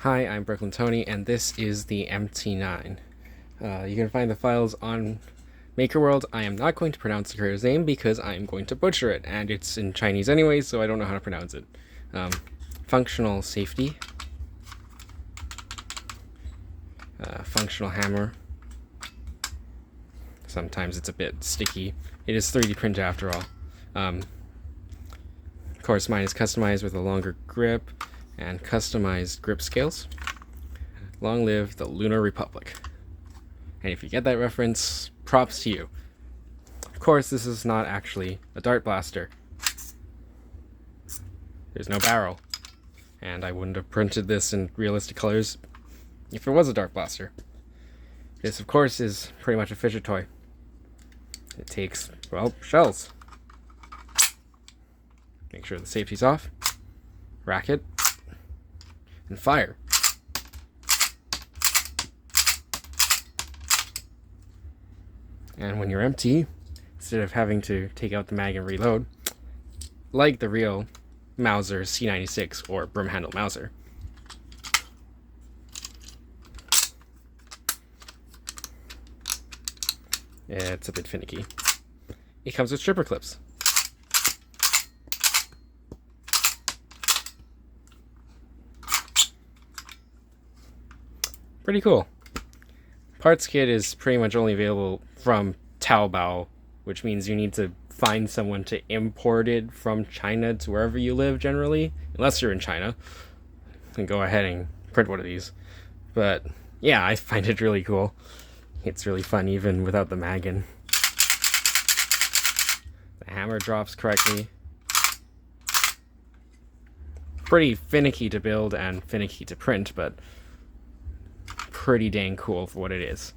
Hi, I'm Brooklyn Tony, and this is the MT-9. You can find the files on Makerworld. I am not going to pronounce the creator's name because I'm going to butcher it, and it's in Chinese anyway, so I don't know how to pronounce it. Functional safety. Functional hammer. Sometimes it's a bit sticky. It is 3D print after all. Of course, mine is customized with a longer grip and customized grip scales. Long live the Lunar Republic. And if you get that reference, props to you. Of course, this is not actually a dart blaster. There's no barrel. And I wouldn't have printed this in realistic colors if it was a dart blaster. This, of course, is pretty much a fidget toy. It takes, well, shells. Make sure the safety's off. Rack it. And fire. And when you're empty, instead of having to take out the mag and reload, like the real Mauser C96 or broomhandle Mauser, it's a bit finicky. It comes with stripper clips. Pretty cool. Parts kit is pretty much only available from Taobao, which means you need to find someone to import it from China to wherever you live generally, unless you're in China. And go ahead and print one of these. But yeah, I find it really cool. It's really fun even without the mag in. The hammer drops correctly. Pretty finicky to build and finicky to print, but pretty dang cool for what it is.